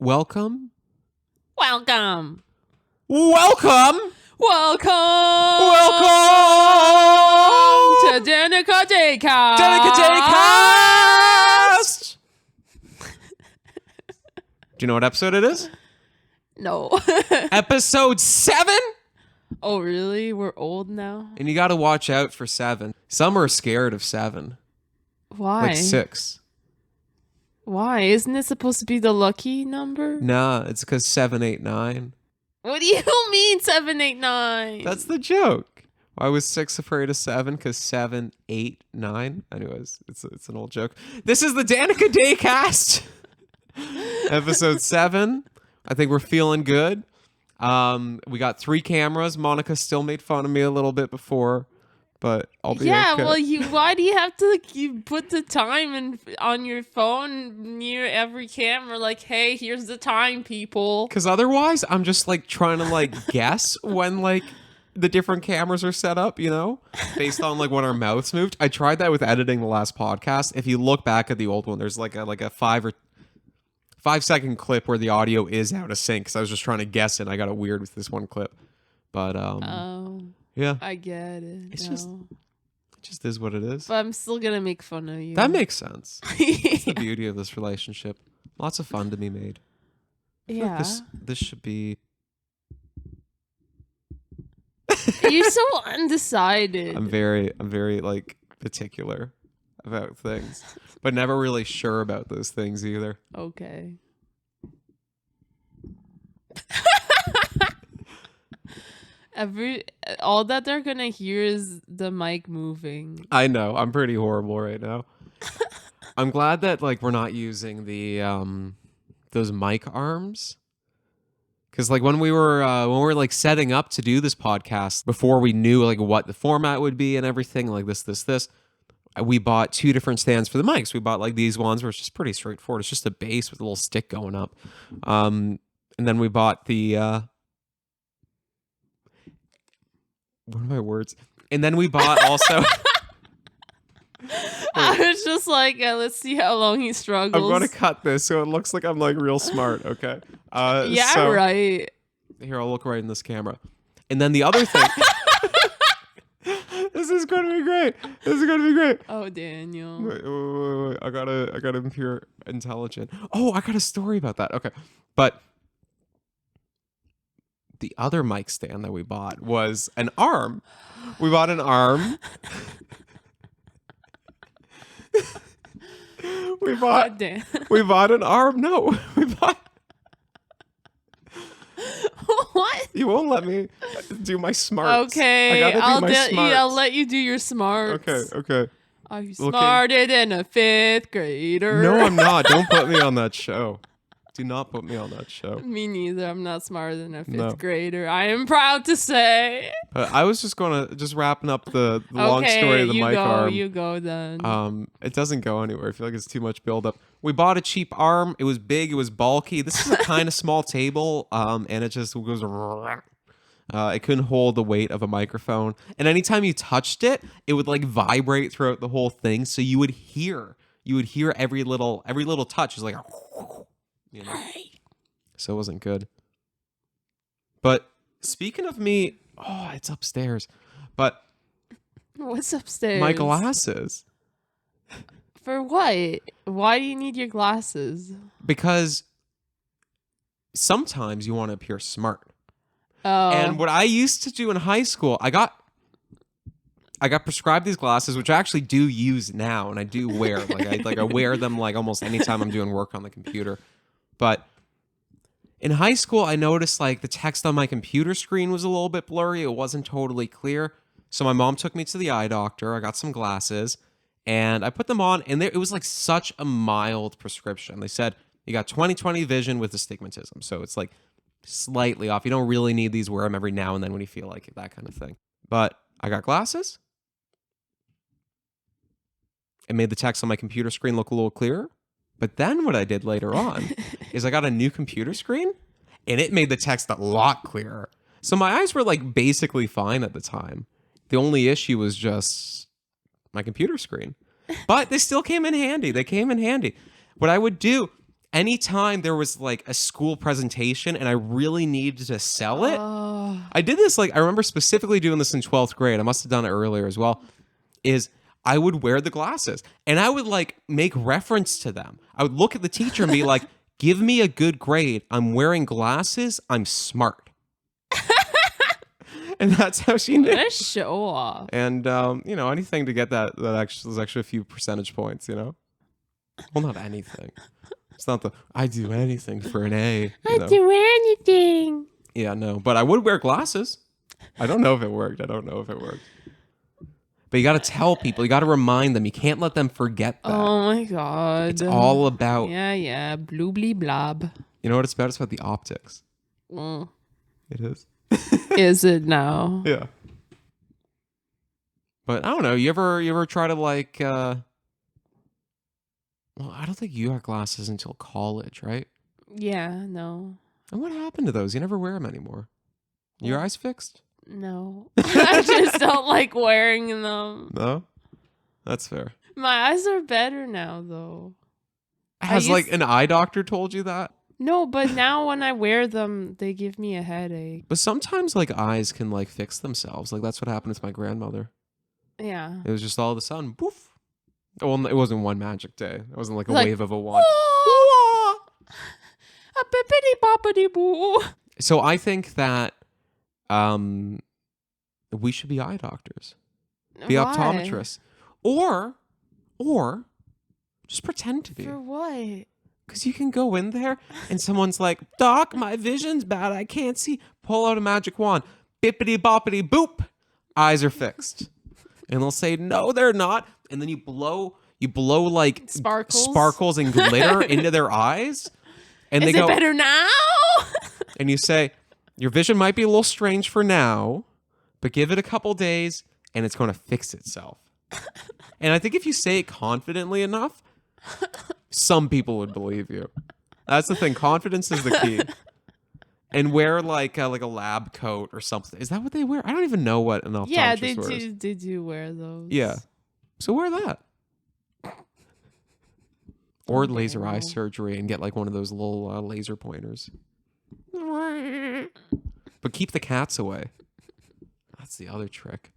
Welcome. Welcome. Welcome. Welcome. Welcome to Danica Daycast. Danica Daycast. Do you know what episode it is? No. Episode 7? Oh, really? We're old now? And you got to watch out for 7. Some are scared of 7. Why? Like 6. Why? Isn't it supposed to be the lucky number? Nah, it's because 7, 8, 9. What do you mean 7, 8, 9? That's the joke. Why was 6 afraid of 7? Because 7, 8, 9. Anyways, it's an old joke. This is the Danica Daycast. Episode 7. I think we're feeling good. We got 3 cameras. Monica still made fun of me a little bit before, but I'll be okay. Well, why do you have to put the time on your phone near every camera? Like, hey, here's the time, people. Because otherwise, I'm just like trying to like guess when like the different cameras are set up, you know, based on like when our mouths moved. I tried that with editing the last podcast. If you look back at the old one, there's like a 5-second clip where the audio is out of sync. Because I was just trying to guess it. And I got it weird with this one clip, but yeah, I get it. It just is what it is. But I'm still gonna make fun of you. That makes sense. That's the beauty of this relationship. Lots of fun to be made. I feel like this should be. You're so undecided. I'm very like particular about things, but never really sure about those things either. Okay. All that they're gonna hear is the mic moving. I know. I'm pretty horrible right now. I'm glad that like we're not using the those mic arms. Because like when we were like setting up to do this podcast, before we knew like what the format would be and everything, like this, we bought 2 different stands for the mics. We bought like these ones where it's just pretty straightforward. It's just a base with a little stick going up. And then we bought the what are my words? And then we bought also. I was just like, let's see how long he struggles. I'm going to cut this so it looks like I'm like real smart. Okay. Yeah, right. Here, I'll look right in this camera. And then the other thing. This is going to be great. Oh, Daniel. Wait. I gotta appear intelligent. Oh, I got a story about that. Okay. But the other mic stand that we bought was an arm. We bought an arm. We bought an arm. No, we bought. What? You won't let me do my smarts. Okay, I'll let you do your smarts. Okay. Are you smarter than a 5th grader? No, I'm not. Don't put me on that show. Do not put me on that show. Me neither. I'm not smarter than a 5th grader. I am proud to say. I was just wrapping up the long story of the mic arm. You go then. It doesn't go anywhere. I feel like it's too much buildup. We bought a cheap arm. It was big. It was bulky. This is a kind of small table. And it just goes. It couldn't hold the weight of a microphone. And anytime you touched it, it would like vibrate throughout the whole thing. So you would hear every little touch. It's like. You know? So it wasn't good. But speaking of me, it's upstairs. But what's upstairs? My glasses. For what? Why do you need your glasses? Because sometimes you want to appear smart. Oh. And what I used to do in high school, I got prescribed these glasses, which I actually do use now, and I do wear. I wear them like almost anytime I'm doing work on the computer. But in high school, I noticed like the text on my computer screen was a little bit blurry. It wasn't totally clear. So my mom took me to the eye doctor. I got some glasses and I put them on, and it was like such a mild prescription. They said you got 20/20 vision with astigmatism. So it's like slightly off. You don't really need these. Wear them every now and then when you feel like it, that kind of thing. But I got glasses. It made the text on my computer screen look a little clearer. But then what I did later on is I got a new computer screen, and it made the text a lot clearer. So my eyes were like basically fine at the time. The only issue was just my computer screen. But they still came in handy. What I would do anytime there was like a school presentation and I really needed to sell it, Oh. I did this, like, I remember specifically doing this in 12th grade. I must have done it earlier as well. Is I would wear the glasses and I would like make reference to them. I would look at the teacher and be like, give me a good grade. I'm wearing glasses. I'm smart. And that's how she knew. What a show off. And, you know, anything to get that actually was actually a few percentage points, you know? Well, not anything. It's not I do anything for an A. You know? do anything. Yeah, no. But I would wear glasses. I don't know if it worked. But you got to tell people. You got to remind them. You can't let them forget that. Oh my god. It's all about... Yeah. Bloobly blob. You know what it's about? It's about the optics. Mm. It is. Is it now? Yeah. But I don't know. You ever try to like... Well, I don't think you got glasses until college, right? Yeah, no. And what happened to those? You never wear them anymore. Your eyes fixed? No. I just don't like wearing them. No? That's fair. My eyes are better now, though. Has like an eye doctor told you that? No, but now when I wear them, they give me a headache. But sometimes like eyes can like fix themselves. Like that's what happened with my grandmother. Yeah. It was just all of a sudden, poof. Well, it wasn't one magic day. It wasn't like a Like, wave of a wand. A bippity boppity boo. So I think that we should be eye doctors. Be Why? optometrists. Or just pretend to be. For what? Because you can go in there and someone's like, Doc, my vision's bad. I can't see. Pull out a magic wand. Bippity boppity boop. Eyes are fixed. And they'll say, no, they're not. And then you blow like sparkles and glitter into their eyes. And Is they go, it better now? and you say, your vision might be a little strange for now, but give it a couple days and it's going to fix itself. And I think if you say it confidently enough, some people would believe you. That's the thing. Confidence is the key. And wear like a lab coat or something. Is that what they wear? I don't even know what an optometrist wears. They do wear those. Yeah. So wear that. Or laser eye surgery and get like one of those little laser pointers. But keep the cats away. That's the other trick.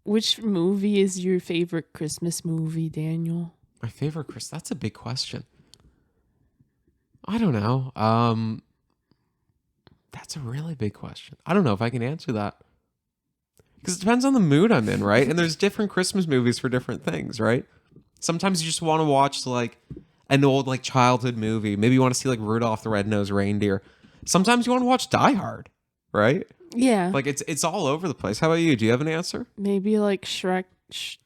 Which movie is your favorite Christmas movie, Daniel? My favorite Chris. That's a big question. I don't know. That's a really big question. I don't know if I can answer that. Because it depends on the mood I'm in, right? And there's different Christmas movies for different things, right? Sometimes you just want to watch like an old like childhood movie. Maybe you want to see like Rudolph the Red-Nosed Reindeer. Sometimes you want to watch Die Hard, right? Yeah. Like it's all over the place. How about you? Do you have an answer? Maybe like Shrek,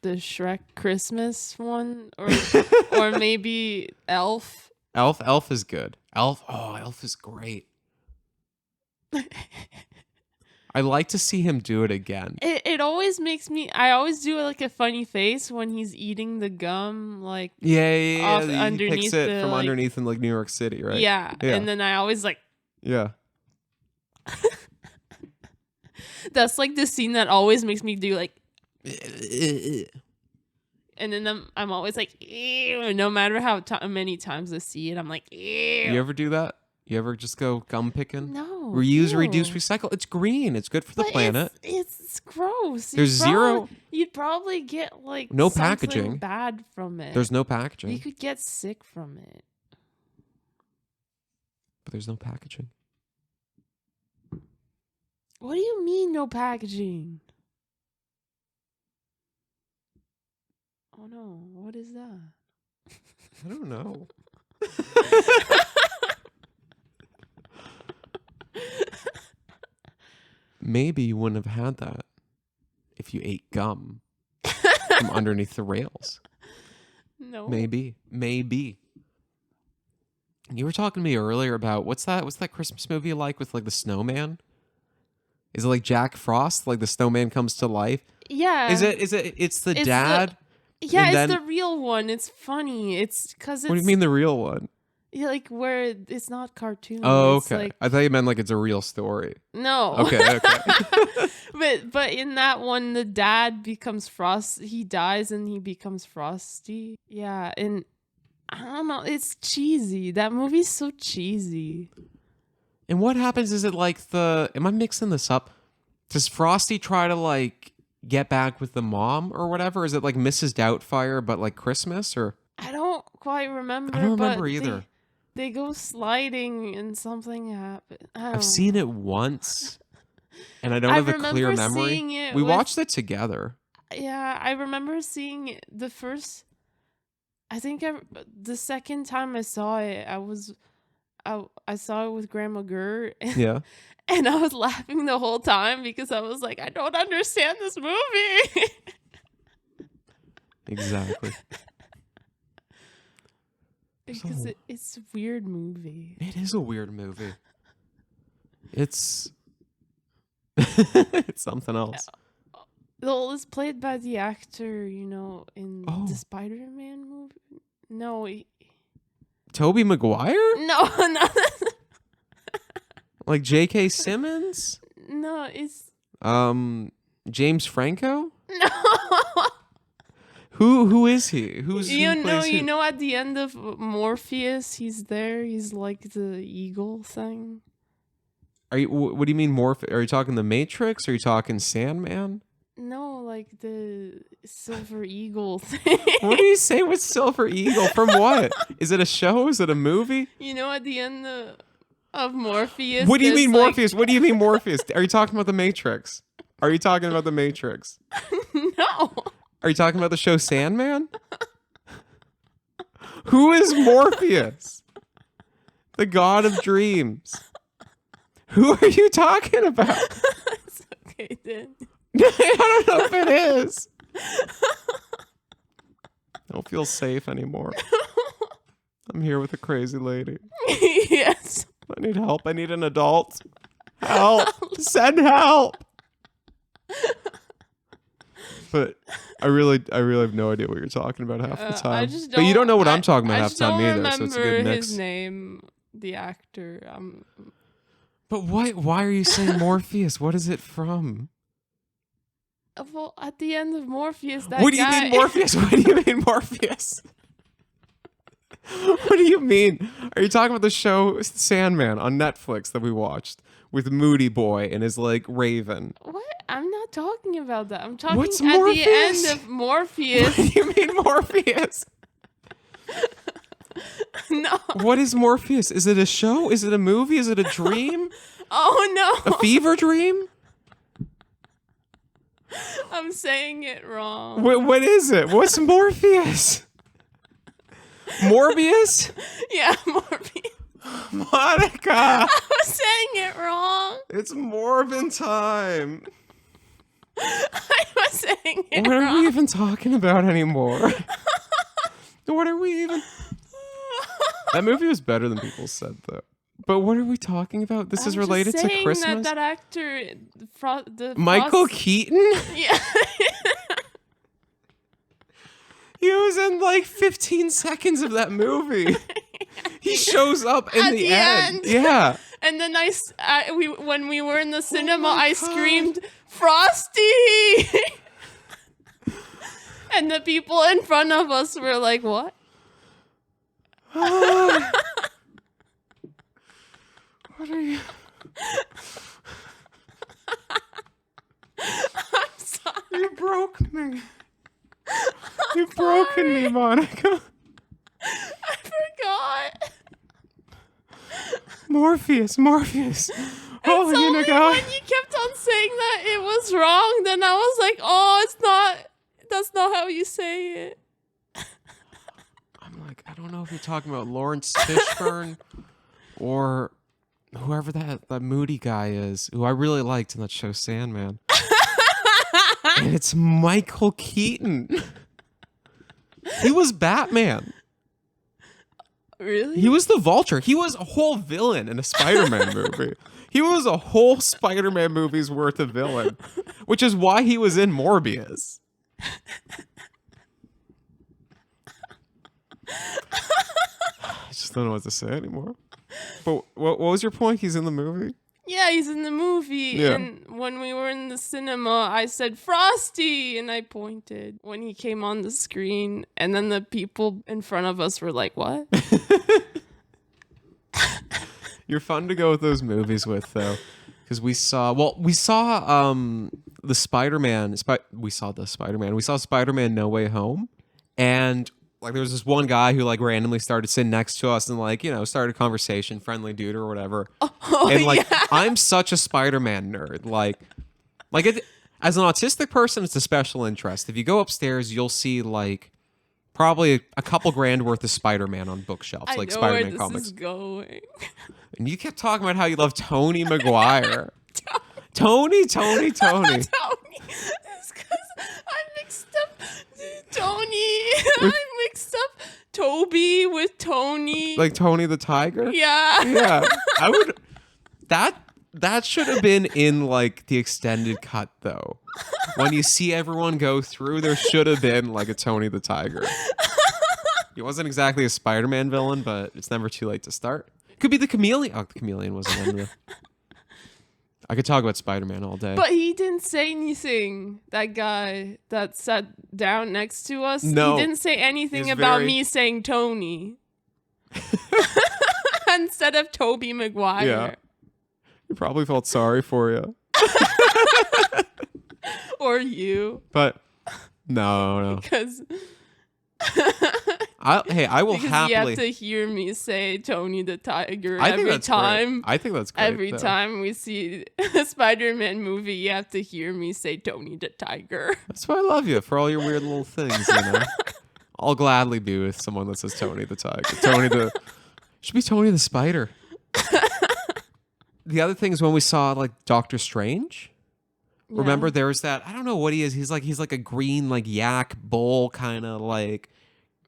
the Shrek Christmas one, or maybe Elf. Elf is good. Elf is great. I like to see him do it again. It always makes me. I always do like a funny face when he's eating the gum, like Yeah. He underneath picks it the, from like, underneath in like New York City, right? Yeah, and then I always like. Yeah. That's like the scene that always makes me do like. And then I'm always like, ew. No matter how many times I see it, I'm like, ew. You ever do that? You ever just go gum picking? No. Reuse, ew. reduce, recycle. It's green. It's good for the planet. It's gross. There's zero. You'd probably get like no something packaging bad from it. There's no packaging. You could get sick from it. But there's no packaging. What do you mean no packaging? Oh no, what is that? I don't know. Maybe you wouldn't have had that if you ate gum from underneath the rails. No. Maybe. You were talking to me earlier about what's that Christmas movie like with like the snowman? Is it like Jack Frost? Like the snowman comes to life? Yeah. It's the dad? It's the real one. It's funny. It's because it's. What do you mean the real one? Yeah, like where it's not cartoon. Oh, it's okay. like, I thought you meant like it's a real story. no. Okay. But in that one, the dad becomes Frost. He dies and he becomes Frosty. Yeah, and I don't know. It's cheesy. That movie's so cheesy. And what happens? Is it like am I mixing this up? Does Frosty try to like get back with the mom or whatever? Is it like Mrs. Doubtfire but like Christmas or? I don't quite remember. I don't remember but either. They go sliding and something happens. I've seen it once, and I don't have a clear memory. We watched it together. Yeah, I remember seeing it the first. I think the second time I saw it, I saw it with Grandma Gert. Yeah. And I was laughing the whole time because I was like, I don't understand this movie. Exactly. Because it's a weird movie. It is a weird movie. It's it's something else. Well, it's played by the actor, in the Spider-Man movie. No, Tobey Maguire? No, no. Like J.K. Simmons? No, it's James Franco? no. Who is he? Who at the end of Morpheus, he's there. He's like the eagle thing. What do you mean Morpheus? Are you talking The Matrix? Are you talking Sandman? No, like the silver eagle thing. What do you say with Silver Eagle? From what? Is it a show? Is it a movie? At the end of Morpheus. What do you mean Morpheus? What do you mean Morpheus? Are you talking about The Matrix? Are you talking about The Matrix? No. Are you talking about the show Sandman? Who is Morpheus? The god of dreams. Who are you talking about? It's okay then. I don't know if it is. I don't feel safe anymore. I'm here with a crazy lady. Yes. I need help. I need an adult. Help. Send help. But I really have no idea what you're talking about half the time. But you don't know what I'm talking about half the time either, so it's a good mix. His name, the actor. But why are you saying Morpheus? What is it from? Well, at the end of Morpheus, What do you mean Morpheus? What do you mean Morpheus? What do you mean? Are you talking about the show Sandman on Netflix that we watched with Moody Boy and his like raven? What? I'm not talking about that. I'm talking What's at Morpheus? the end of Morpheus. What do you mean Morpheus? No. What is Morpheus? Is it a show? Is it a movie? Is it a dream? Oh no. A fever dream? I'm saying it wrong. What is it? What's Morpheus? Morbius? Yeah, Morbius. Monica! I was saying it wrong. It's Morbin time. I was saying it What wrong. are we even talking about anymore? What are we even... That movie was better than people said, though. But what are we talking about? This is related to Christmas? That actor... Michael Keaton? Yeah. He was in like 15 seconds of that movie. He shows up in At the the end. end. Yeah. And then when we were in the cinema, my I God. screamed, "Frosty!" And the people in front of us were like, "What?" What are you... I'm sorry. You broke me. You've broken me, Monica. I forgot. Morpheus. Oh, It's you only know, when you kept on saying that it was wrong, then I was like, "Oh, it's not. That's not how you say it." I'm like, I don't know if you're talking about Lawrence Fishburne or whoever that moody guy is, who I really liked in that show Sandman. And it's Michael Keaton. He was Batman. Really? He was the Vulture. He was a whole villain in a Spider-Man movie. He was a whole Spider-Man movie's worth of villain, which is why he was in Morbius. I just don't know what to say anymore. But what was your point? He's in the movie? Yeah, he's in the movie. Yeah. And when we were in the cinema, I said Frosty, and I pointed when he came on the screen. And then the people in front of us were like, "What?" You're fun to go with those movies with, though, because we saw the Spider-Man. We saw Spider-Man No Way Home, and like there was this one guy who like randomly started sitting next to us and like started a conversation, friendly dude or whatever. And like I'm such a Spider-Man nerd, like it, as an autistic person, it's a special interest. If you go upstairs, you'll see like probably a couple grand worth of Spider-Man on bookshelves, like Spider-Man comics. Is going. And you kept talking about how you love Tony Maguire. Tony. It's because I mixed up Tony. I mixed up Toby with Tony. Like Tony the Tiger? Yeah. Yeah. I would that should have been in like the extended cut though. When you see everyone go through, there should have been like a Tony the Tiger. He wasn't exactly a Spider-Man villain, but it's never too late to start. Could be the Chameleon. Oh, the Chameleon wasn't in there. I could talk about Spider-Man all day. But he didn't say anything. That guy that sat down next to us. No. He didn't say anything about me saying Tony. Instead of Toby Maguire. Yeah. He probably felt sorry for you. Or you. But no. Because I will because happily. you have to hear me say Tony the Tiger I think every that's time. great. I think that's great. Every time we see a Spider-Man movie, you have to hear me say Tony the Tiger. That's why I love you, for all your weird little things, you know. I'll gladly be with someone that says Tony the Tiger. Should be Tony the Spider. The other thing is when we saw like Doctor Strange. Yeah. Remember there was that, I don't know what he is. He's like a green like yak bull kind of like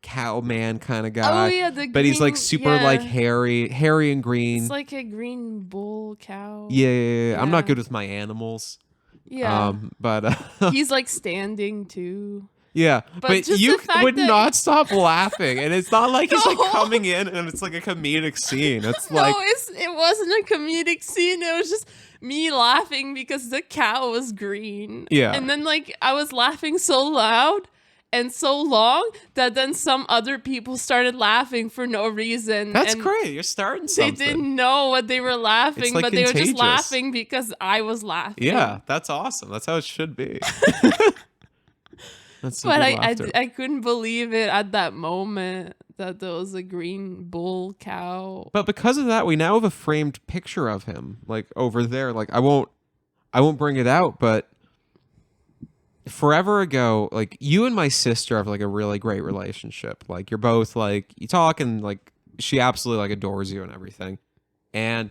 cow man kind of guy. Oh yeah, but he's like super like hairy and green. It's like a green bull cow. Yeah. I'm not good with my animals. Yeah. But he's like standing too. yeah, but just you the fact would that- not stop laughing, and it's not like he's like No. coming in and it's like a comedic scene. It's like No, it wasn't a comedic scene. It was just me laughing because the cow was green. Yeah. And then like I was laughing so loud and so long that then some other people started laughing for no reason. that's and great. You're starting They something. didn't know what they were laughing, It's, like, but they were just contagious. laughing because I was laughing. Yeah, that's awesome. That's how it should be. That's some But good laughter. I couldn't believe it at that moment that there was a green bull cow. But because of that, we now have a framed picture of him, like over there. Like I won't bring it out, but forever ago, like you and my sister have like a really great relationship. Like you're both like you talk and like she absolutely like adores you and everything. And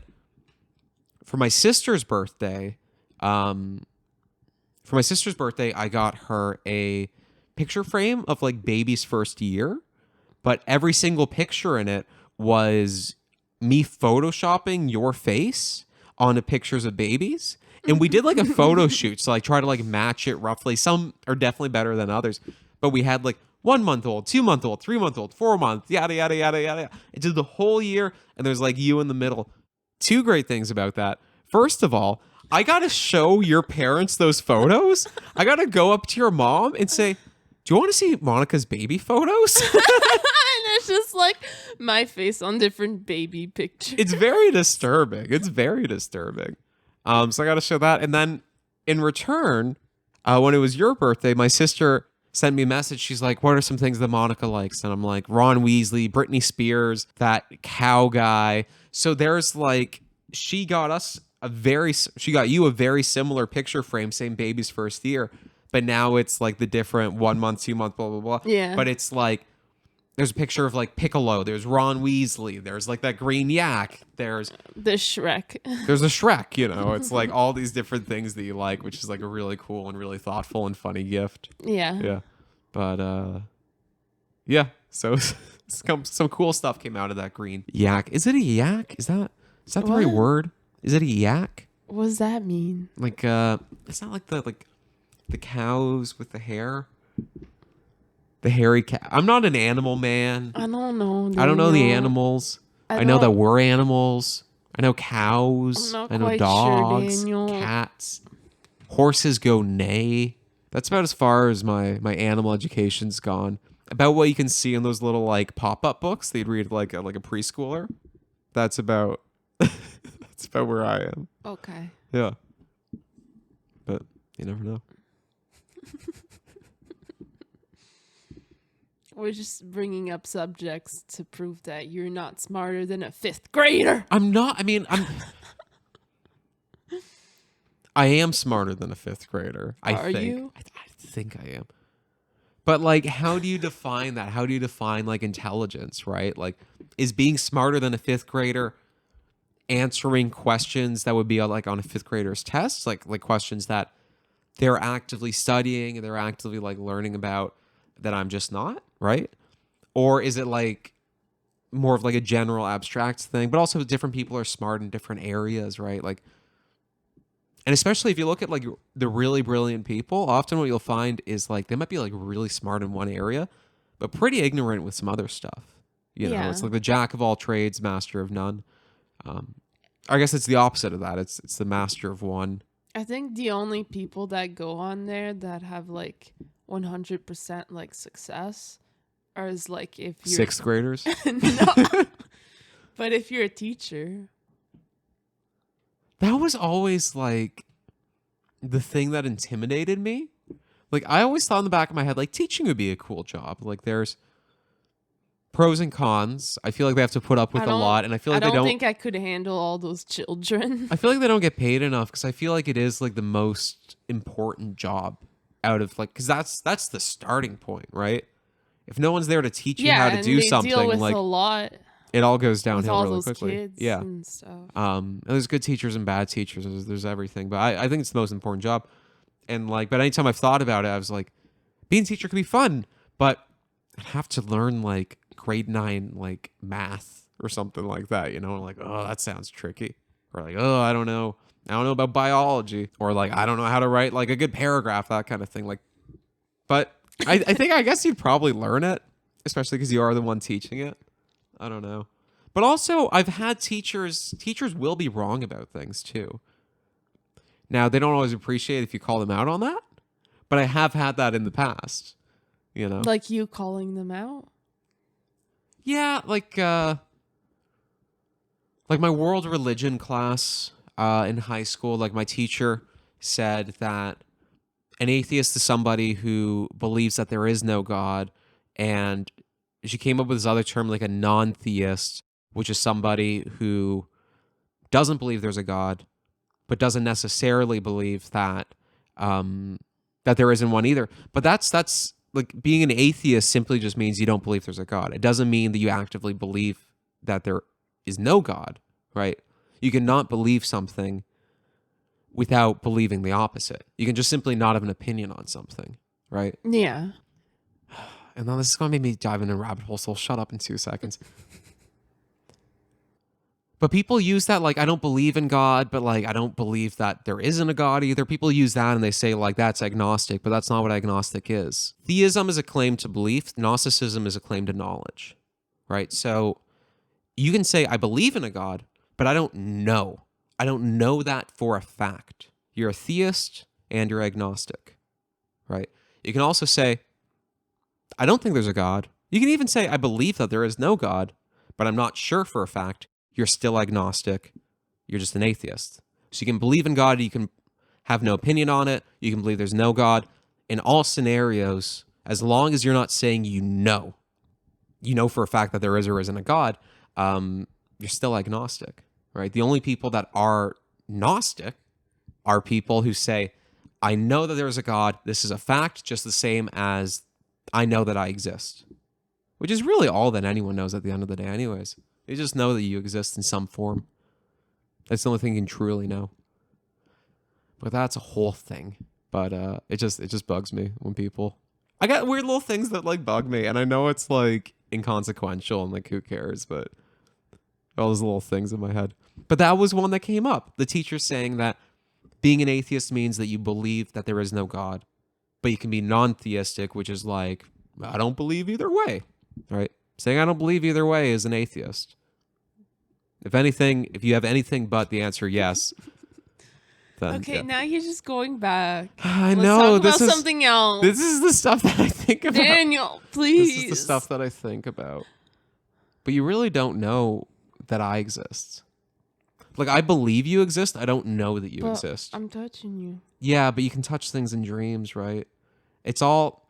for my sister's birthday, I got her a picture frame of like baby's first year, but every single picture in it was me photoshopping your face onto pictures of babies. And we did like a photo shoot to like try to like match it roughly. Some are definitely better than others, but we had like 1 month old, 2 month old, 3 month old, 4 month, yada, yada, yada, yada. It did the whole year. And there's like you in the middle. Two great things about that. First of all, I got to show your parents those photos. I got to go up to your mom and say, do you want to see Monica's baby photos? And it's just like my face on different baby pictures. It's very disturbing. So I got to show that. And then in return, when it was your birthday, my sister sent me a message. She's like, what are some things that Monica likes? And I'm like, Ron Weasley, Britney Spears, that cow guy. So there's like, she got you a very similar picture frame, same baby's first year. But now it's like the different 1 month, 2 month, blah, blah, blah. Yeah. But it's like, there's a picture of like Piccolo. There's Ron Weasley. There's like that green yak. There's The Shrek. there's a Shrek, you know. It's like all these different things that you like, which is like a really cool and really thoughtful and funny gift. Yeah. Yeah. But yeah. So some cool stuff came out of that green yak. Is it a yak? Is that the right What? word? Is it a yak? What does that mean? Like it's not like the cows with the hair. The hairy cow. I'm not an animal man. I don't know. I don't know the animals. I know that we're animals. I know I'm cows. not I know quite dogs, sure, Daniel. cats. Horses go neigh. That's about as far as my animal education's gone. About what you can see in those little like pop-up books they'd read like a preschooler. That's about that's about where I am. Okay. Yeah. But you never know. We're just bringing up subjects to prove that you're not smarter than a 5th grader. I'm not. I mean, I am smarter than a 5th grader. I Are think. you? I think I am. But like, how do you define that? How do you define like intelligence, right? Like, is being smarter than a 5th grader answering questions that would be like on a 5th grader's test, like questions that they're actively studying and they're actively like learning about that I'm just not, right? Or is it like more of like a general abstract thing? But also different people are smart in different areas, right? Like, and especially if you look at like the really brilliant people, often what you'll find is like they might be like really smart in one area, but pretty ignorant with some other stuff. You know, it's Yeah. like the jack of all trades, master of none. I guess it's the opposite of that. It's the master of one. I think the only people that go on there that have like 100% like success are is like if you're 6th graders. No. But if you're a teacher, That was always like the thing that intimidated me. Like I always thought in the back of my head, like teaching would be a cool job. Like there's pros and cons. I feel like they have to put up with a lot, and I feel like I they don't. think I could handle all those children. I feel like they don't get paid enough because I feel like it is like the most important job out of like because that's the starting point, right? If no one's there to teach you how to and do they something, deal with like a lot it all goes with downhill all really those quickly. kids Yeah. and stuff. And there's good teachers and bad teachers. There's everything, but I think it's the most important job. And like, but anytime I've thought about it, I was like, being a teacher could be fun, but I'd have to learn like grade 9 like math or something like that. You know, like oh that sounds tricky, or like oh I don't know about biology, or like I don't know how to write like a good paragraph, that kind of thing. Like, but I guess you'd probably learn it, especially because you are the one teaching it. I don't know. But also, I've had teachers will be wrong about things too. Now, they don't always appreciate if you call them out on that, but I have had that in the past, you know? Like you calling them out? Yeah, like my world religion class in high school, like my teacher said that an atheist is somebody who believes that there is no God, and she came up with this other term like a non-theist, which is somebody who doesn't believe there's a God, but doesn't necessarily believe that that there isn't one either. But that's like being an atheist simply just means you don't believe there's a God. It doesn't mean that you actively believe that there is no God, right? You can not believe something without believing the opposite. You can just simply not have an opinion on something, right? Yeah. And now this is going to make me dive into a rabbit hole, so I'll shut up in 2 seconds. But people use that like, I don't believe in God, but like, I don't believe that there isn't a God either. People use that and they say like, that's agnostic, but that's not what agnostic is. Theism is a claim to belief. Gnosticism is a claim to knowledge, right? So you can say, I believe in a God, but I don't know. I don't know that for a fact. You're a theist and you're agnostic, right? You can also say, I don't think there's a God. You can even say, I believe that there is no God, but I'm not sure for a fact. You're still agnostic. You're just an atheist. So you can believe in God. You can have no opinion on it. You can believe there's no God. In all scenarios, as long as you're not saying you know for a fact that there is or isn't a God, you're still agnostic, right? The only people that are Gnostic are people who say, I know that there is a God. This is a fact, just the same as I know that I exist, which is really all that anyone knows at the end of the day anyways. You just know that you exist in some form. That's the only thing you can truly know. But that's a whole thing. But it just bugs me when people... I got weird little things that like bug me, and I know it's like inconsequential and like who cares, but all those little things in my head. But that was one that came up. The teacher saying that being an atheist means that you believe that there is no God, but you can be non-theistic, which is like, I don't believe either way, right? Saying I don't believe either way is an atheist. If anything, if you have anything but the answer yes, then Okay, yeah. now you're just going back. I Let's know talk about something else. This is the stuff that I think about. Daniel, please. This is the stuff that I think about. But you really don't know that I exist. Like, I believe you exist. I don't know that you exist. I'm touching you. Yeah, but you can touch things in dreams, right? It's all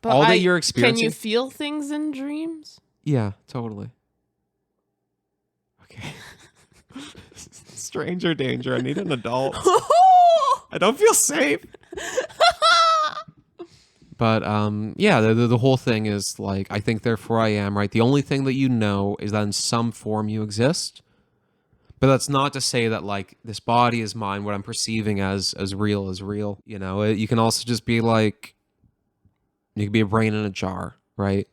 But that you're experiencing. Can you feel things in dreams? Yeah, totally. Okay. Stranger danger. I need an adult. I don't feel safe. But yeah, the whole thing is like, I think therefore I am, right? The only thing that you know is that in some form you exist. But that's not to say that like this body is mine, what I'm perceiving as real is real. You know, you can also just be like, you could be a brain in a jar, right?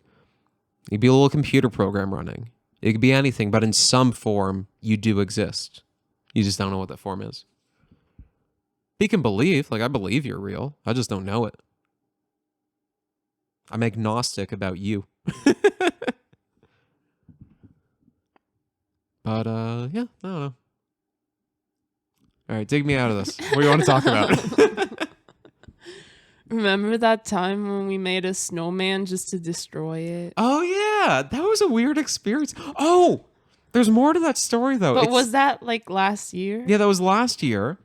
You could be a little computer program running. It could be anything, but in some form you do exist. You just don't know what that form is. You can believe, like I believe you're real. I just don't know it. I'm agnostic about you. But yeah, I don't know. All right, dig me out of this. What do you want to talk about? Remember that time when we made a snowman just to destroy it? Oh yeah, that was a weird experience. Oh, there's more to that story though. But was that like last year? Yeah, that was last year.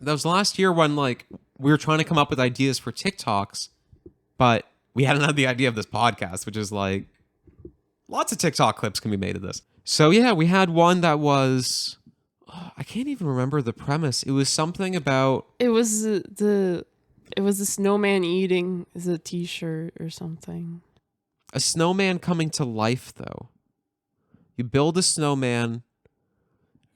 That was last year when like we were trying to come up with ideas for TikToks, but we hadn't had the idea of this podcast, which is like lots of TikTok clips can be made of this. So yeah, we had one that was I can't even remember the premise. It was something about It was the snowman eating the t-shirt or something. a snowman coming to life though. You build a snowman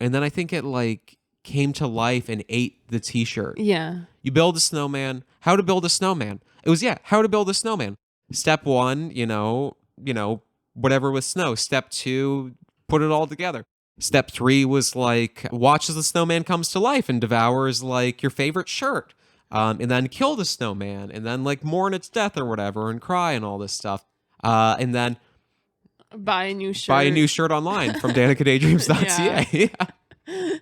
and then I think it like came to life and ate the t-shirt. Yeah. You build a snowman. How to build a snowman. It was how to build a snowman. Step 1, you know, whatever with snow. Step 2, put it all together. Step 3 was like watch as the snowman comes to life and devours like your favorite shirt. And then kill the snowman and then like mourn its death or whatever and cry and all this stuff. And then buy a new shirt online from danicadaydreams.ca. Yeah.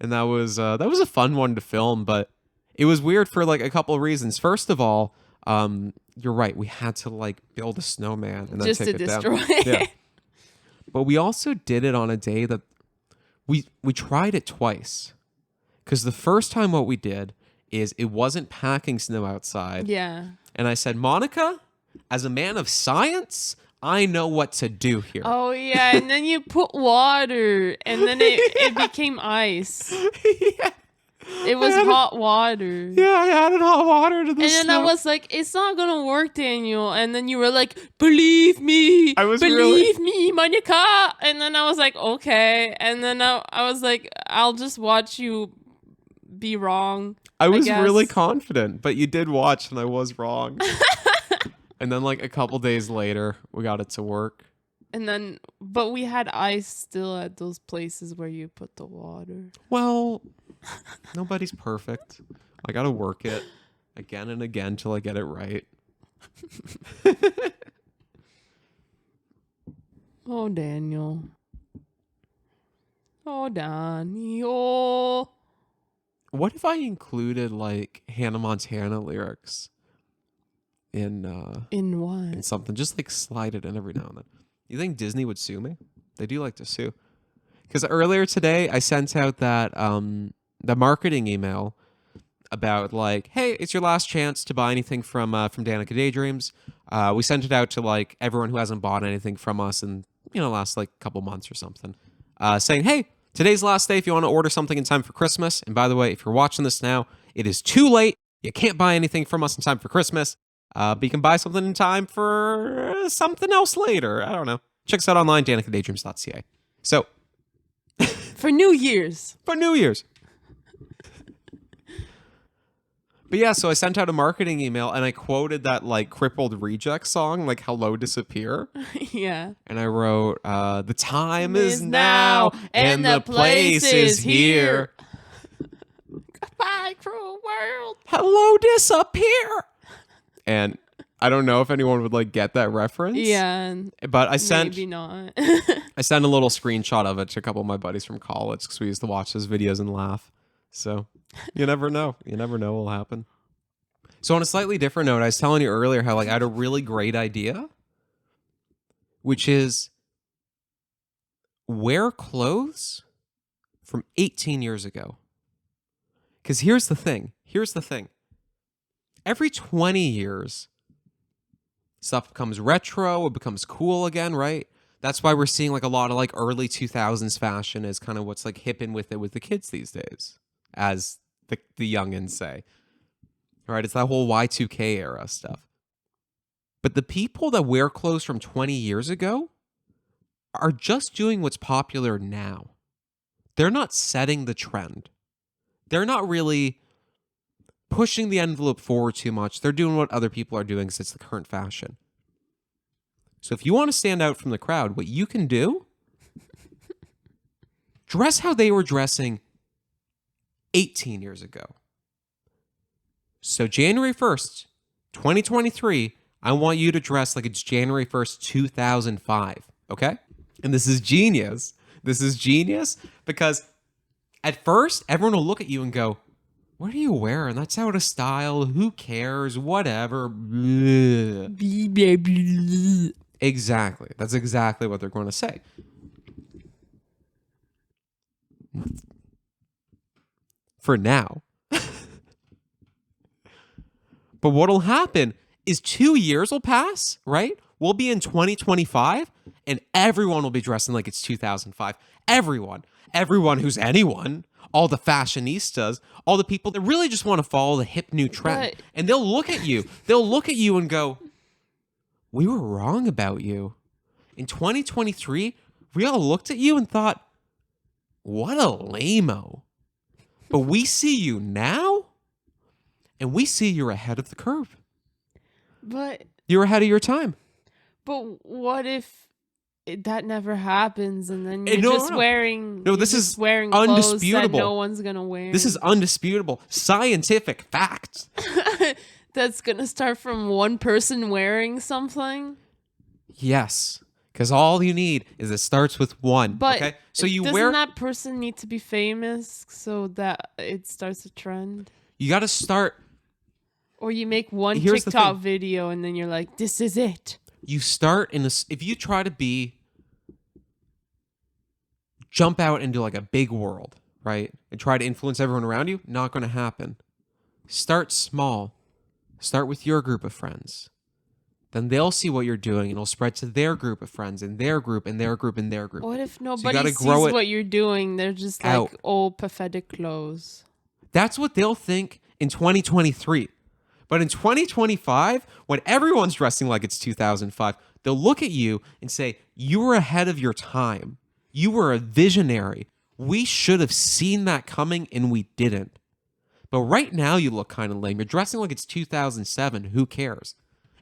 And that was a fun one to film, but it was weird for like a couple of reasons. First of all, you're right. We had to like build a snowman and then just take to it destroy down. it. Yeah. But we also did it on a day that we tried it twice. Because the first time what we did is it wasn't packing snow outside. Yeah. And I said, Monica, as a man of science, I know what to do here. Oh yeah, and then you put water, and then it became ice. Yeah. It was hot water. Yeah, I added hot water to the And then snow. I was like, it's not gonna work, Daniel. And then you were like, believe me. Believe me, Monica. And then I was like, okay. And then I was like, I'll just watch you be wrong. I was guess. really confident, but you did watch and I was wrong. And then like a couple days later, we got it to work. And then, but we had ice still at those places where you put the water. Well, nobody's perfect. I got to work it again and again till I get it right. Oh, Daniel. Oh, Daniel. What if I included like Hannah Montana lyrics in what? in something? Just like slide it in every now and then. You think Disney would sue me? They do like to sue. Because earlier today I sent out that the marketing email about like, hey, it's your last chance to buy anything from Danica Daydreams. We sent it out to like everyone who hasn't bought anything from us in last like couple months or something, saying, hey, today's last day if you want to order something in time for Christmas. And by the way, if you're watching this now, it is too late. You can't buy anything from us in time for Christmas. But you can buy something in time for something else later. I don't know. Check us out online, danicadaydreams.ca. So, for New Year's. For New Year's. But yeah, so I sent out a marketing email and I quoted that like Crippled Reject song, like Hello Disappear. Yeah. And I wrote, the time is now and the place is here. Goodbye, cruel world. Hello Disappear. And I don't know if anyone would like get that reference. Yeah. But I sent Maybe not. I sent a little screenshot of it to a couple of my buddies from college because we used to watch those videos and laugh. So you never know. You never know what will happen. So on a slightly different note, I was telling you earlier how like I had a really great idea, which is wear clothes from 18 years ago. Because here's the thing. Every 20 years, stuff becomes retro, it becomes cool again, right? That's why we're seeing like a lot of like early 2000s fashion is kind of what's like hipping with it with the kids these days, as the youngins say. Right? It's that whole Y2K era stuff. But the people that wear clothes from 20 years ago are just doing what's popular now. They're not setting the trend. They're not really pushing the envelope forward too much. They're doing what other people are doing because it's the current fashion. So if you want to stand out from the crowd, what you can do, dress how they were dressing 18 years ago. So January 1st, 2023, I want you to dress like it's January 1st, 2005, okay? And this is genius. This is genius because at first, everyone will look at you and go, what are you wearing? That's out of style. Who cares? Whatever. Exactly. That's exactly what they're going to say. For now. But what'll happen is 2 years will pass, right? We'll be in 2025 and everyone will be dressing like it's 2005. Everyone who's anyone, all the fashionistas, all the people that really just want to follow the hip new trend. And they'll look at you. They'll look at you and go, we were wrong about you. In 2023, we all looked at you and thought, what a lame-o. But we see you now, and we see you're ahead of the curve. But you're ahead of your time. But what if that never happens, and then you're wearing this is wearing undisputable. clothes that no one's gonna wear? This is undisputable scientific fact. That's gonna start from one person wearing something. Yes, because all you need is it starts with one. But okay? So doesn't that person need to be famous so that it starts a trend? You got to start. Or you make one TikTok video and then you're like, this is it. You start if you try to jump out into like a big world, right? And try to influence everyone around you, not going to happen. Start small. Start with your group of friends. Then they'll see what you're doing and it'll spread to their group of friends and their group and their group and their group. What if nobody sees what you're doing? They're just like old pathetic clothes. That's what they'll think in 2023. But in 2025, when everyone's dressing like it's 2005, they'll look at you and say, you were ahead of your time. You were a visionary. We should have seen that coming and we didn't. But right now you look kind of lame. You're dressing like it's 2007. Who cares?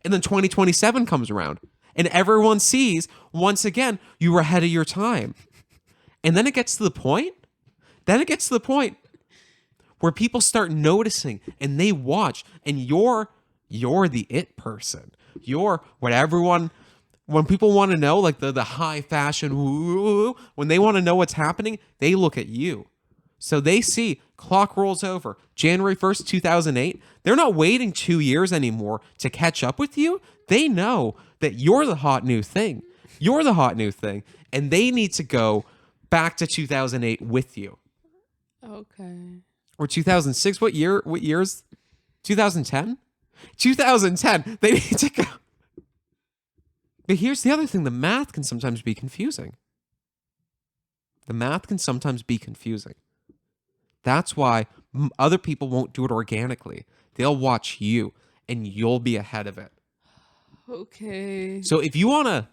And then 2027 comes around and everyone sees, once again, you were ahead of your time. And then it gets to the point where people start noticing and they watch, and you're the it person. You're what when people want to know, like the high fashion, when they want to know what's happening, they look at you. So they see clock rolls over January 1st, 2008. They're not waiting 2 years anymore to catch up with you. They know that you're the hot new thing. You're the hot new thing. And they need to go back to 2008 with you. Okay. Or 2006. What year's 2010? 2010. They need to go. But here's the other thing. The math can sometimes be confusing. That's why other people won't do it organically. They'll watch you and you'll be ahead of it. Okay. So if you want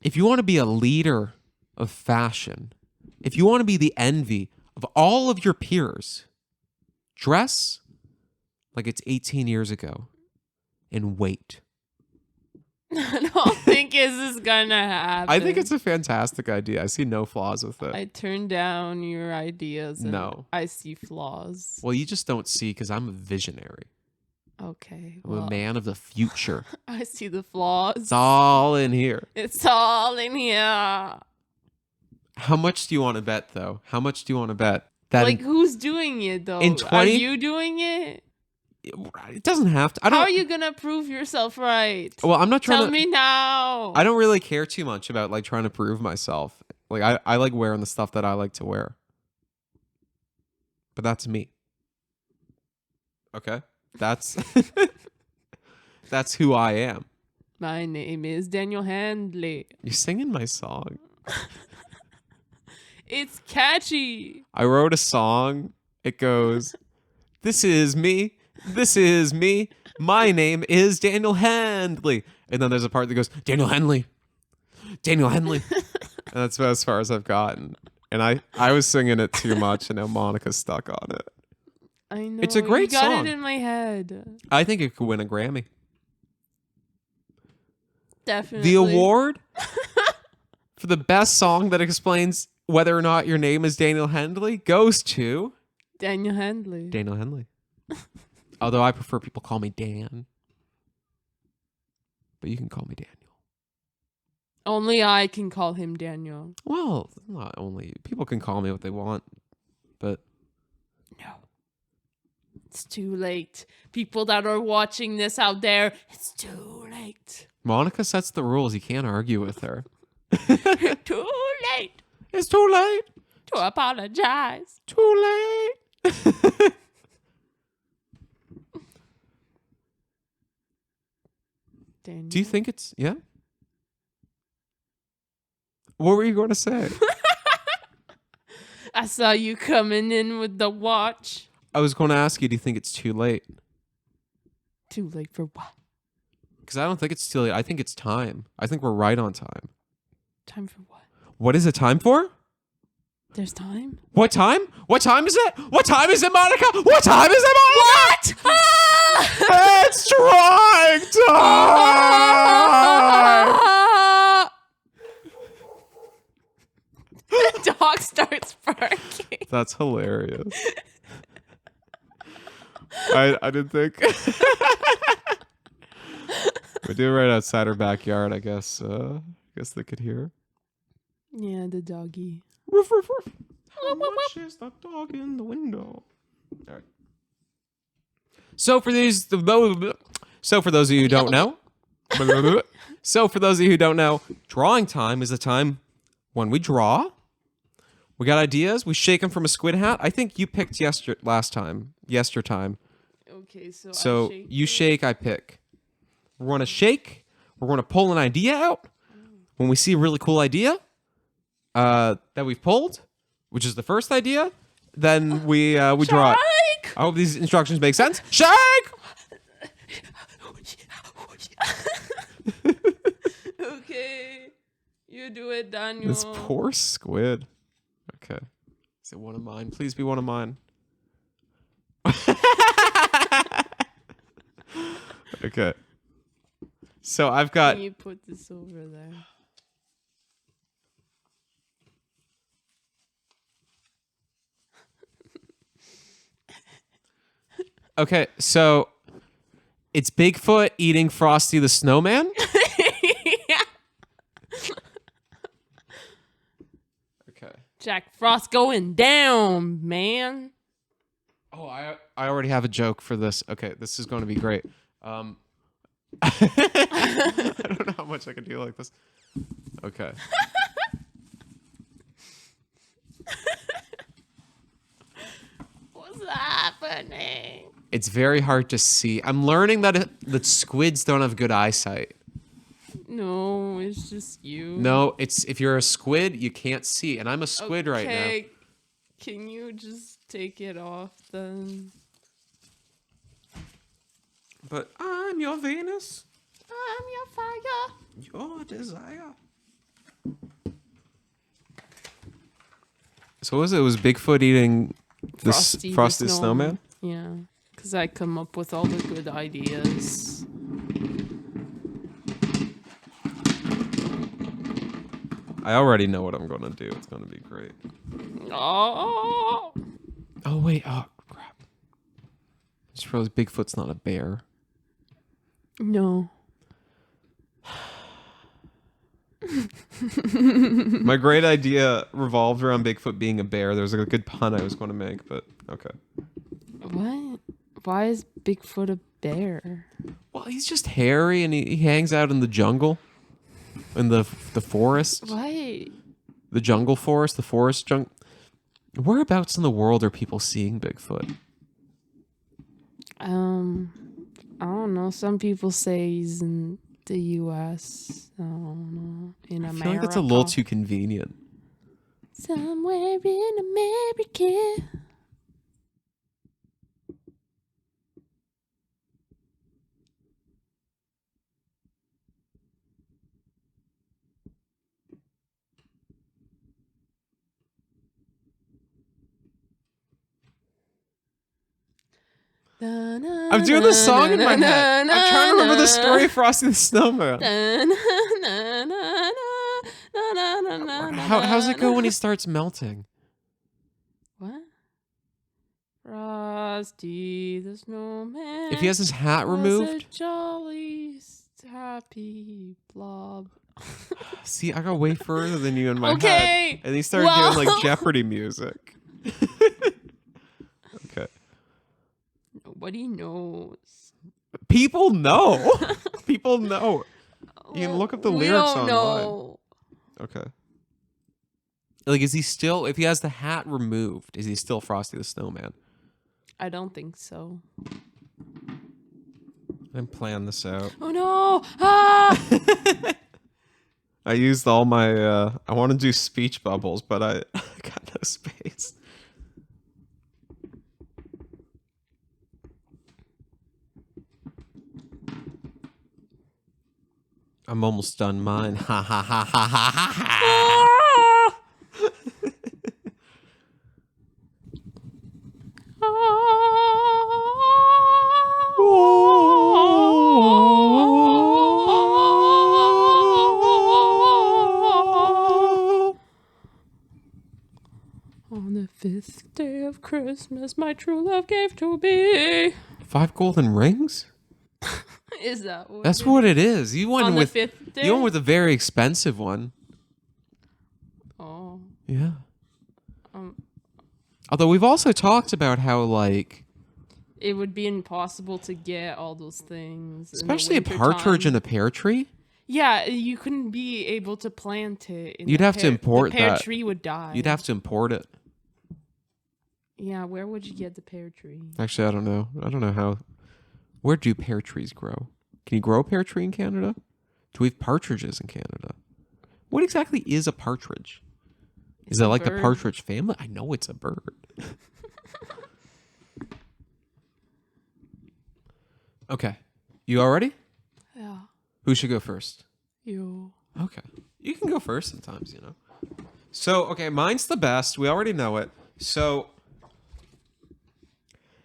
to be a leader of fashion, if you want to be the envy of all of your peers, dress like it's 18 years ago and wait. I don't think this is gonna happen. I think it's a fantastic idea. I see no flaws with it. I turn down your ideas. And no. I see flaws. Well, you just don't see because I'm a visionary. Okay. I'm a Well, man of the future. I see the flaws. It's all in here. It's all in here. How much do you want to bet, though? How much do you want to bet? That Like, who's doing it, though? in 20 Are you doing it? It doesn't have to. I don't. How are you gonna prove yourself right? Well, I'm not trying Tell to. me now. I don't really care too much about like trying to prove myself. Like I like wearing the stuff that I like to wear. But that's me. Okay? That's that's who I am. My name is Daniel Handley. You're singing my song. It's catchy. I wrote a song. It goes, "This is me. This is me. My name is Daniel Handley." And then there's a part that goes, "Daniel Handley. Daniel Handley." And that's about as far as I've gotten. And I was singing it too much, and now Monica's stuck on it. I know. It's a great you got song. it in my head. I think it could win a Grammy. Definitely. The award for the best song that explains whether or not your name is Daniel Handley goes to Daniel Handley. Daniel Handley. Although I prefer people call me Dan. But you can call me Daniel. Only I can call him Daniel. Well, not only. People can call me what they want. But No. It's too late. People that are watching this out there, it's too late. Monica sets the rules. You can't argue with her. Too late It's too late. to apologize. Too late. Daniel. Do you think it's... Yeah? What were you going to say? I saw you coming in with the watch. I was going to ask you, do you think it's too late? Too late for what? Because I don't think it's too late. I think it's time. I think we're right on time. Time for what? What is it time for? There's time? What time? What time is it? What time is it, Monica? What time is it, Monica? What? Ah! It's drawing time! The dog starts barking. That's hilarious. I didn't think. We do it right outside our backyard, I guess. I guess they could hear. Yeah, the doggy. Woof, woof, woof. How much is that dog in the window? All right. So for those of you who don't know, drawing time is a time when we draw. We got ideas. We shake them from a squid hat. I think you picked yestertime. Okay, so So I shake you it. shake, I pick. We're going to shake. We're going to pull an idea out. When we see a really cool idea that we've pulled, which is the first idea, then we draw it. Shake! I hope these instructions make sense. Shake! Okay. You do it, Daniel. This poor squid. Okay. Is it one of mine? Please be one of mine. Okay. So I've got... Can you put this over there? Okay, so it's Bigfoot eating Frosty the Snowman. Okay. Jack Frost going down, man. Oh, I already have a joke for this. Okay, this is going to be great. I don't know how much I can do like this. Okay. What's happening? It's very hard to see. I'm learning that squids don't have good eyesight. No, it's just you. No, it's if you're a squid, you can't see, and I'm a squid right now. Okay, can you just take it off then? But I'm your Venus, I'm your fire. your desire. So what was it? It was Bigfoot eating Frosty Frosty the Snowman? Yeah, because I come up with all the good ideas. I already know what I'm going to do. It's going to be great. Oh. Oh, wait. Oh, crap. I just realized Bigfoot's not a bear. No. My great idea revolved around Bigfoot being a bear. There was a good pun I was going to make, but okay. What? Why is Bigfoot a bear? Well, he's just hairy and he hangs out in the jungle, in the forest. Why? The jungle forest, the forest jungle. Whereabouts in the world are people seeing Bigfoot? I don't know. Some people say he's in the U.S. I don't know. In America. I feel like that's a little too convenient. Somewhere in America. I'm doing the song in my head. I'm trying to remember the story of Frosty the Snowman. How's it go when he starts melting? What? Frosty the Snowman. If he has his hat removed? A jolly, happy blob. See, I got way further than you in my Okay, head. And he started doing like Jeopardy music. Okay. Nobody knows. People know. People know. You can look up the lyrics online. Know. Okay. Like, is he still, if he has the hat removed, is he still Frosty the Snowman? I don't think so. I'm planning this out. Oh no! Ah! I used all my, I want to do speech bubbles, but I got no space. I'm almost done mine. Ha ha ha ha ha ha ha. On the 5th day of Christmas, my true love gave to me. 5 golden rings? Is that what? That's what it is. You went on with the 5th day? You went with a very expensive one. Oh. Yeah. Although we've also talked about how like it would be impossible to get all those things, especially a partridge in a pear tree. Yeah, you couldn't be able to plant it. You'd have to import the pear that. tree would die. You'd have to import it. Yeah, where would you get the pear tree? Actually, I don't know. I don't know how. Where do pear trees grow? Can you grow a pear tree in Canada? Do we have partridges in Canada? What exactly is a partridge? Is it like the partridge family? I know it's a bird. Okay. You all ready? Yeah. Who should go first? You. Okay. You can go first sometimes, you know. So, okay, mine's the best. We already know it. So,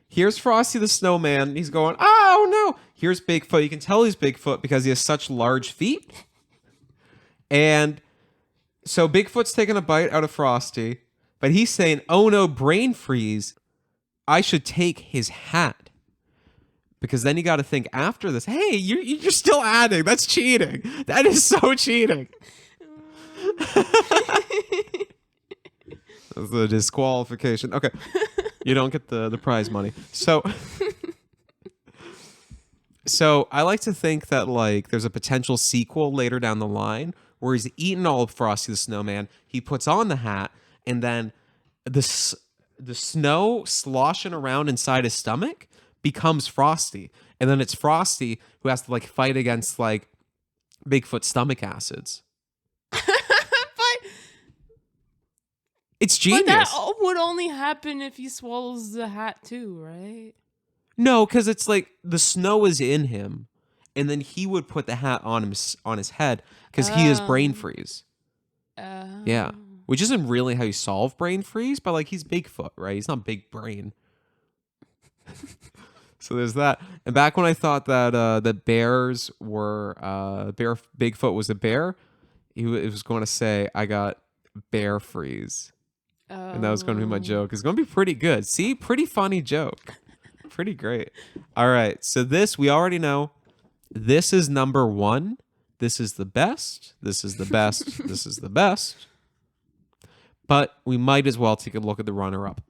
here's Frosty the Snowman. He's going, oh no! Here's Bigfoot. You can tell he's Bigfoot because he has such large feet. And so Bigfoot's taking a bite out of Frosty, but he's saying, oh no, brain freeze. I should take his hat. Because then you got to think after this, hey, you're still adding. That's cheating. That is so cheating. That's a disqualification. Okay. You don't get the prize money. So I like to think that like there's a potential sequel later down the line where he's eaten all of Frosty the Snowman. He puts on the hat, and then the snow sloshing around inside his stomach becomes Frosty. And then it's Frosty who has to like fight against like Bigfoot's stomach acids. It's genius. But that would only happen if he swallows the hat too, right? No, because it's like the snow is in him, and then he would put the hat on his head because he has brain freeze. Yeah, which isn't really how you solve brain freeze, but like he's Bigfoot, right? He's not big brain. So there's that. And back when I thought that that bears were Bigfoot was a bear, he was going to say I got bear freeze. And that was going to be my joke. It's going to be pretty good. See? Pretty funny joke. Pretty great. All right. So this, we already know. This is number 1. This is the best. This is the best. This is the best. But we might as well take a look at the runner-up.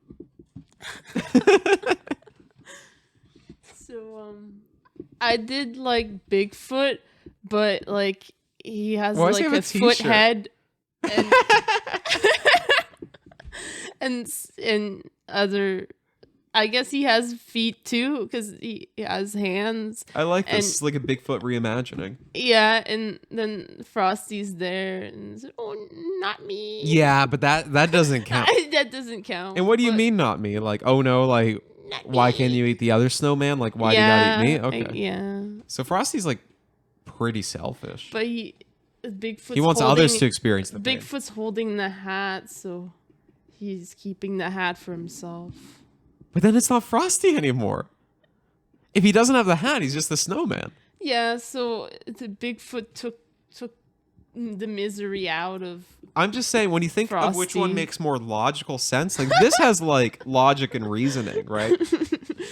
So, I did like Bigfoot, but like he has Why does like he have a a foot t-shirt? head, and other. I guess he has feet too because he has hands. I like this. And- It's like a Bigfoot reimagining. Yeah, and then Frosty's there, and he's like, oh, not me. Yeah, but that doesn't count. That doesn't count. And what do you but mean not me? Like, oh no, like, not why me. can't you eat the other snowman? Like, why do you gotta eat me? Okay. Yeah, So Frosty's like pretty selfish. but Bigfoot's He wants holding, others to experience the pain. Bigfoot's holding the hat, so he's keeping the hat for himself. But then it's not Frosty anymore. If he doesn't have the hat, he's just the snowman. Yeah, so the Bigfoot took the misery out of. I'm just saying, when you think of which one Frosty. makes more logical sense, like this has like logic and reasoning, right?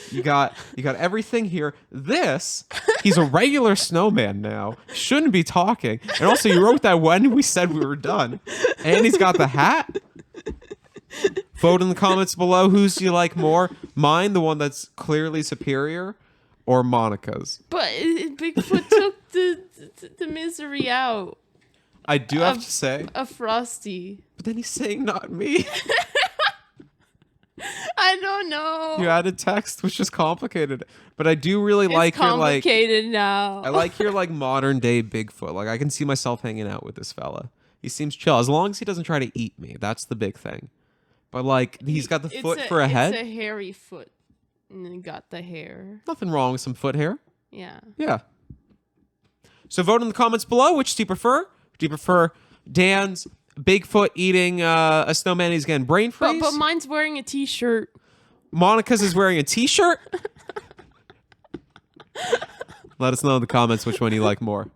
You got everything here. This, he's a regular snowman now. Shouldn't be talking. And also, you wrote that when we said we were done. And he's got the hat. Vote in the comments below. Whose do you like more? Mine, the one that's clearly superior, or Monica's? But Bigfoot took the misery out I do have to say, of Frosty. but then he's saying not me. I don't know. You added text, which is complicated. But I do really It's like your like. complicated now. I like your like modern day Bigfoot. Like I can see myself hanging out with this fella. He seems chill as long as he doesn't try to eat me. That's the big thing. But like he's got the foot for a head. It's a hairy foot, and then got the hair. Nothing wrong with some foot hair. Yeah. Yeah. So vote in the comments below. Which do you prefer? Do you prefer Dan's Bigfoot eating a snowman? He's getting brain freeze. But mine's wearing a t-shirt. Monica's is wearing a t-shirt. Let us know in the comments which one you like more.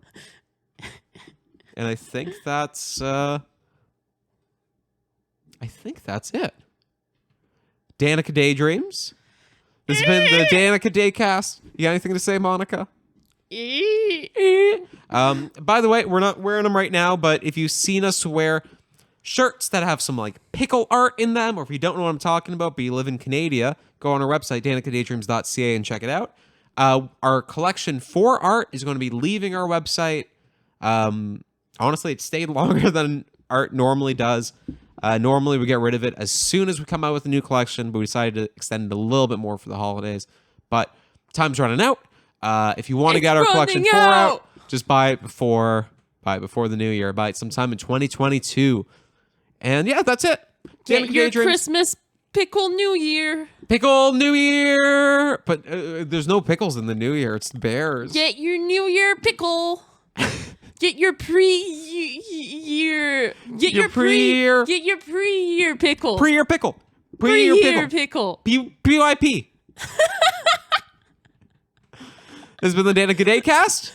And I think that's it. Danica Daydreams. This has been the Danica Daycast. You got anything to say, Monica? By the way, we're not wearing them right now, but if you've seen us wear shirts that have some like pickle art in them, or if you don't know what I'm talking about, but you live in Canada, go on our website, danicadaydreams.ca, and check it out. Our collection for art is going to be leaving our website. Honestly, it stayed longer than art normally does. Normally, we get rid of it as soon as we come out with a new collection, but we decided to extend it a little bit more for the holidays. But time's running out. If you want to get our collection 4 out, just buy it before the new year. Buy it sometime in 2022. And yeah, that's it. Get Danica your Daydreams. Christmas pickle New Year. Pickle New Year. But there's no pickles in the New Year. It's bears. Get your New Year pickle. Get your pre-year. Get your pre-year. Get your pre-year pickle. Pre-year pickle. Pre-year pickle. PYP. This has been the Danica Daycast.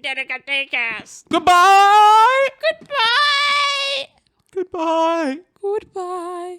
Danica Daycast. Goodbye. Goodbye. Goodbye. Goodbye.